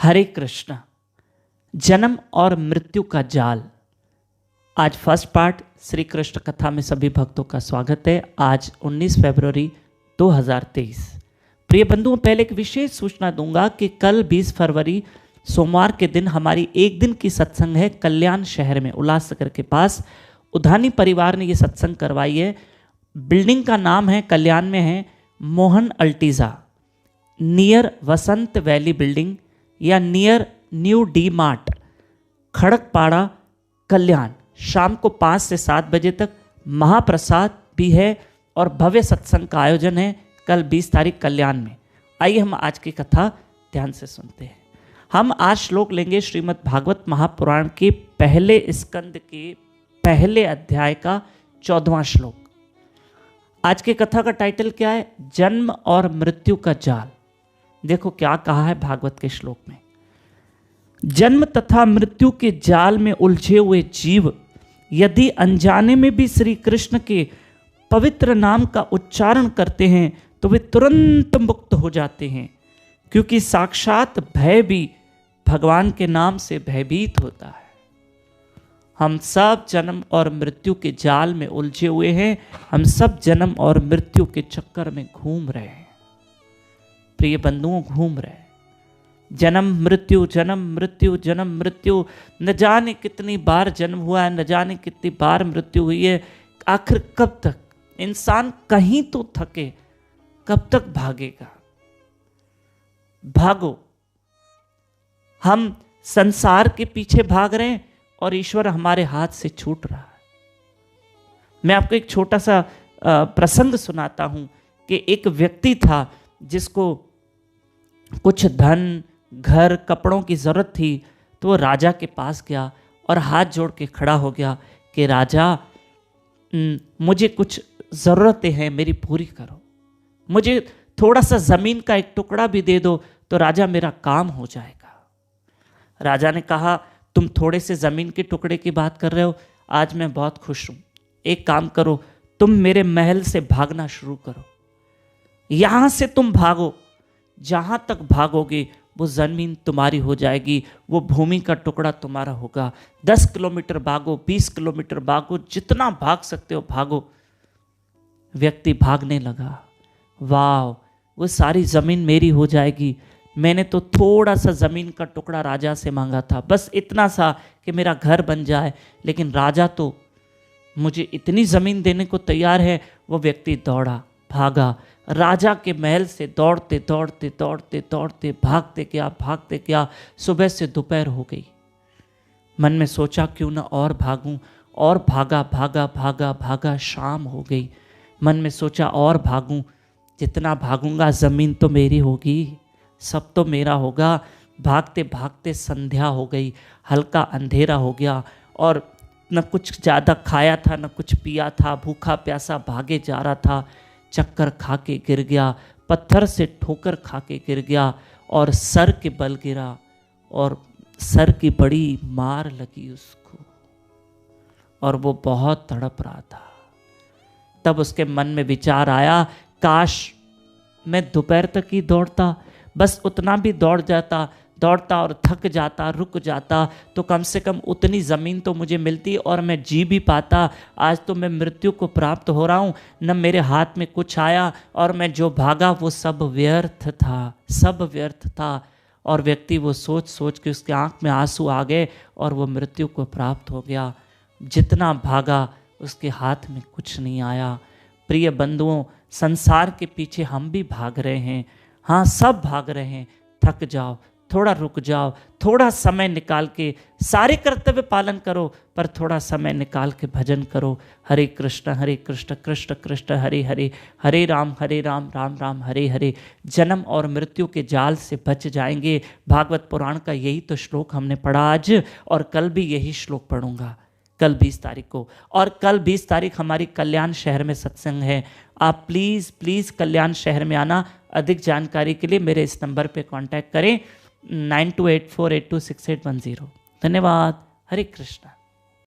हरे कृष्ण। जन्म और मृत्यु का जाल। आज फर्स्ट पार्ट श्री कृष्ण कथा में सभी भक्तों का स्वागत है। आज 19 फरवरी 2023। प्रिय बंधुओं, पहले एक विशेष सूचना दूंगा कि कल 20 फरवरी सोमवार के दिन हमारी एक दिन की सत्संग है कल्याण शहर में, उल्लासनगर के पास। उधानी परिवार ने ये सत्संग करवाई है। बिल्डिंग का नाम है, कल्याण में है, मोहन अल्टीजा, नियर वसंत वैली बिल्डिंग या near new D mart, Khadakpada, कल्याण। शाम को 5 से 7 बजे तक महाप्रसाद भी है और भव्य सत्संग का आयोजन है कल 20 तारीख कल्याण में। आइए हम आज की कथा ध्यान से सुनते हैं। हम आज श्लोक लेंगे श्रीमद् भागवत महापुराण के पहले स्कंद के पहले अध्याय का 14वां श्लोक। आज की कथा का टाइटल क्या है? जन्म और मृत्यु का जाल। देखो क्या कहा है भागवत के श्लोक में। जन्म तथा मृत्यु के जाल में उलझे हुए जीव यदि अनजाने में भी श्री कृष्ण के पवित्र नाम का उच्चारण करते हैं तो वे तुरंत मुक्त हो जाते हैं, क्योंकि साक्षात भय भी भगवान के नाम से भयभीत होता है। हम सब जन्म और मृत्यु के जाल में उलझे हुए हैं। हम सब जन्म और मृत्यु के चक्कर में घूम रहे हैं। प्रिय बंधुओं, घूम रहे हैं। जन्म मृत्यु, जन्म मृत्यु, जन्म मृत्यु। न जाने कितनी बार जन्म हुआ है, न जाने कितनी बार मृत्यु हुई है। आखिर कब तक इंसान कहीं तो थके, कब तक भागेगा? भागो। हम संसार के पीछे भाग रहे हैं और ईश्वर हमारे हाथ से छूट रहा है। मैं आपको एक छोटा सा प्रसंग सुनाता हूं कि एक व्यक्ति था जिसको कुछ धन, घर, कपड़ों की जरूरत थी, तो वो राजा के पास गया और हाथ जोड़ के खड़ा हो गया कि राजा, मुझे कुछ ज़रूरतें हैं, मेरी पूरी करो। मुझे थोड़ा सा ज़मीन का एक टुकड़ा भी दे दो तो राजा मेरा काम हो जाएगा। राजा ने कहा, तुम थोड़े से ज़मीन के टुकड़े की बात कर रहे हो, आज मैं बहुत खुश हूँ। एक काम करो, तुम मेरे महल से भागना शुरू करो। यहाँ से तुम भागो, जहाँ तक भागोगे वो ज़मीन तुम्हारी हो जाएगी, वो भूमि का टुकड़ा तुम्हारा होगा। 10 किलोमीटर भागो, 20 किलोमीटर भागो, जितना भाग सकते हो भागो। व्यक्ति भागने लगा। वाह, वो सारी ज़मीन मेरी हो जाएगी। मैंने तो थोड़ा सा ज़मीन का टुकड़ा राजा से मांगा था, बस इतना सा कि मेरा घर बन जाए, लेकिन राजा तो मुझे इतनी ज़मीन देने को तैयार है। वो व्यक्ति दौड़ा, भागा, राजा के महल से दौड़ते दौड़ते दौड़ते दौड़ते भागते गया। सुबह से दोपहर हो गई। मन में सोचा क्यों ना और भागूं, और भागा भागा भागा भागा, शाम हो गई। मन में सोचा और भागूं, जितना भागूंगा ज़मीन तो मेरी होगी, सब तो मेरा होगा। भागते भागते संध्या हो गई, हल्का अंधेरा हो गया और न कुछ ज़्यादा खाया था न कुछ पिया था, भूखा प्यासा भागे जा रहा था। चक्कर खा के गिर गया, पत्थर से ठोकर खा के गिर गया और सर के बल गिरा और सर की बड़ी मार लगी उसको और वो बहुत तड़प रहा था। तब उसके मन में विचार आया, काश मैं दोपहर तक ही दौड़ता, बस उतना भी दौड़ता और थक जाता, रुक जाता, तो कम से कम उतनी ज़मीन तो मुझे मिलती और मैं जी भी पाता। आज तो मैं मृत्यु को प्राप्त हो रहा हूँ, न मेरे हाथ में कुछ आया और मैं जो भागा वो सब व्यर्थ था, सब व्यर्थ था। और व्यक्ति वो सोच सोच के उसके आँख में आंसू आ गए और वो मृत्यु को प्राप्त हो गया। जितना भागा उसके हाथ में कुछ नहीं आया। प्रिय बंधुओं, संसार के पीछे हम भी भाग रहे हैं। हाँ, सब भाग रहे हैं। थक जाओ, थोड़ा रुक जाओ, थोड़ा समय निकाल के सारे कर्तव्य पालन करो, पर थोड़ा समय निकाल के भजन करो। हरे कृष्ण कृष्ण कृष्ण हरे हरे, हरे राम राम राम हरे हरे। जन्म और मृत्यु के जाल से बच जाएंगे। भागवत पुराण का यही तो श्लोक हमने पढ़ा आज, और कल भी यही श्लोक पढ़ूंगा, कल 20 तारीख को। और कल 20 तारीख हमारी कल्याण शहर में सत्संग है। आप प्लीज़ कल्याण शहर में आना। अधिक जानकारी के लिए मेरे इस नंबर पे कांटेक्ट करें, 9284826810। धन्यवाद। हरे कृष्णा।